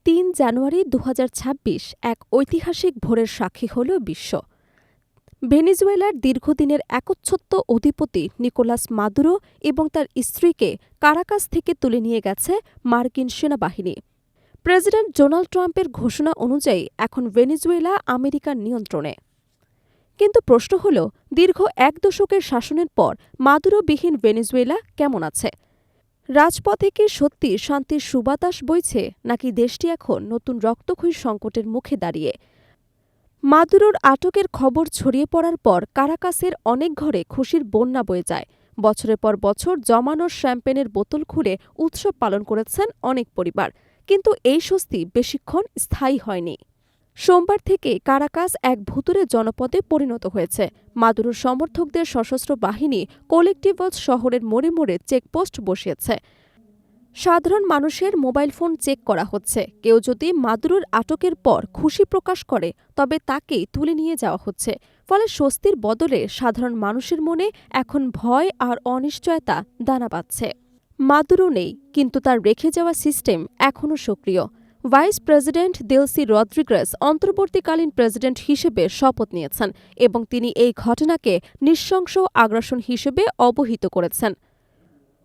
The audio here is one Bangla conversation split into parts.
৩ জানুয়ারি ২০২৬ এক ঐতিহাসিক ভোরের সাক্ষী হল বিশ্ব। ভেনেজুয়েলার দীর্ঘদিনের একচ্ছত্ব অধিপতি নিকোলাস মাদুরো এবং তার স্ত্রীকে কারাকাস থেকে তুলে নিয়ে গেছে মার্কিন সেনাবাহিনী। প্রেসিডেন্ট ডোনাল্ড ট্রাম্পের ঘোষণা অনুযায়ী এখন ভেনেজুয়েলা আমেরিকার নিয়ন্ত্রণে। কিন্তু প্রশ্ন হল, দীর্ঘ এক দশকের শাসনের পর মাদুরোবিহীন ভেনেজুয়েলা কেমন আছে? রাজপথে কি সত্যি শান্তির সুবাতাস বইছে, নাকি দেশটি এখন নতুন রক্তক্ষয়ী সংকটের মুখে দাঁড়িয়ে? মাদুরোর আটকের খবর ছড়িয়ে পড়ার পর কারাকাসের অনেক ঘরে খুশির বন্যা বয়ে যায়। বছরের পর বছর জমানো শ্যাম্পেনের বোতল খুলে উৎসব পালন করেছেন অনেক পরিবার, কিন্তু এই স্বস্তি বেশিক্ষণ স্থায়ী হয়নি। সোমবার থেকে কারাকাস এক ভুতুড়ে জনপদে পরিণত হয়েছে। মাদুরোর সমর্থকদের সশস্ত্র বাহিনী কলেক্টিভস শহরের মোড়ে মোড়ে চেকপোস্ট বসিয়েছে। সাধারণ মানুষের মোবাইল ফোন চেক করা হচ্ছে। কেউ যদি মাদুরোর আটকের পর খুশি প্রকাশ করে, তবে তাকেই তুলে নিয়ে যাওয়া হচ্ছে। ফলে স্বস্তির বদলে সাধারণ মানুষের মনে এখন ভয় আর অনিশ্চয়তা দানা বাঁধছে। মাদুরো নেই, কিন্তু তার রেখে যাওয়া সিস্টেম এখনও সক্রিয়। ভাইস প্রেসিডেন্ট দেলসি রদ্রিগেজ অন্তর্বর্তীকালীন প্রেসিডেন্ট হিসেবে শপথ নিয়েছেন এবং তিনি এই ঘটনাকে নৃশংস আগ্রাসন হিসেবে অবহিত করেছেন।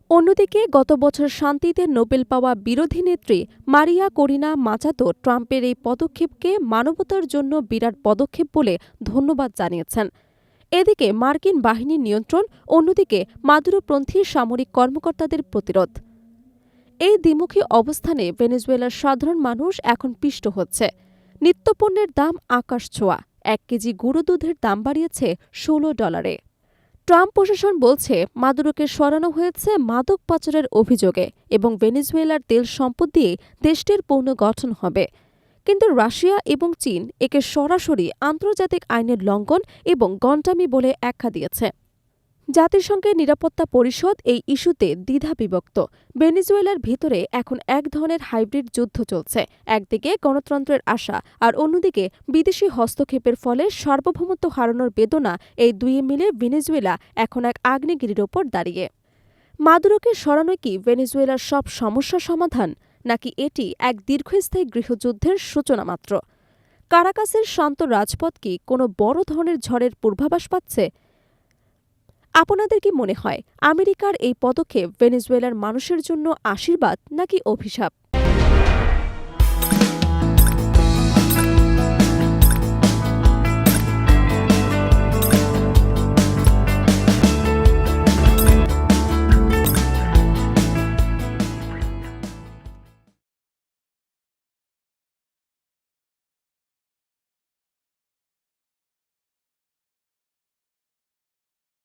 অন্যদিকে গত বছর শান্তিতে নোবেল পাওয়া বিরোধী নেত্রী মারিয়া করিনা মাচাতো ট্রাম্পের এই পদক্ষেপকে মানবতার জন্য বিরাট পদক্ষেপ বলে ধন্যবাদ জানিয়েছেন। এদিকে মার্কিন বাহিনীর নিয়ন্ত্রণ, অন্যদিকে মাদুরোপন্থী সামরিক কর্মকর্তাদের প্রতিরোধ। এই দ্বিমুখী অবস্থানে ভেনেজুয়েলার সাধারণ মানুষ এখন পিষ্ট হচ্ছে। নিত্যপণ্যের দাম আকাশ ছোঁয়া। 1 কেজি গুঁড়ো দুধের দাম বাড়িয়েছে $16। ট্রাম্প প্রশাসন বলছে মাদুরোকে সরানো হয়েছে মাদক পাচারের অভিযোগে এবং ভেনেজুয়েলার তেল সম্পদ দিয়ে দেশটির পুনর্গঠন হবে। কিন্তু রাশিয়া এবং চীন একে সরাসরি আন্তর্জাতিক আইনের লঙ্ঘন এবং গন্ডামি বলে আখ্যা দিয়েছে। জাতিসংঘের নিরাপত্তা পরিষদ এই ইস্যুতে দ্বিধাবিভক্ত। ভেনেজুয়েলার ভিতরে এখন এক ধরনের হাইব্রিড যুদ্ধ চলছে। একদিকে গণতন্ত্রের আশা, আর অন্যদিকে বিদেশি হস্তক্ষেপের ফলে সার্বভৌমত্ব হারানোর বেদনা। এই দুয়ে মিলে ভেনেজুয়েলা এখন এক আগ্নেয়গিরির ওপর দাঁড়িয়ে। মাদুরোকে সরানো কি ভেনেজুয়েলার সব সমস্যার সমাধান, নাকি এটি এক দীর্ঘস্থায়ী গৃহযুদ্ধের সূচনা মাত্র? কারাকাসের শান্ত রাজপথ কি কোনো বড় ধরনের ঝড়ের পূর্বাভাস পাচ্ছে? আপনাদের কি মনে হয়, আমেরিকার এই পদক্ষেপ ভেনেজুয়েলার মানুষের জন্য আশীর্বাদ নাকি অভিশাপ?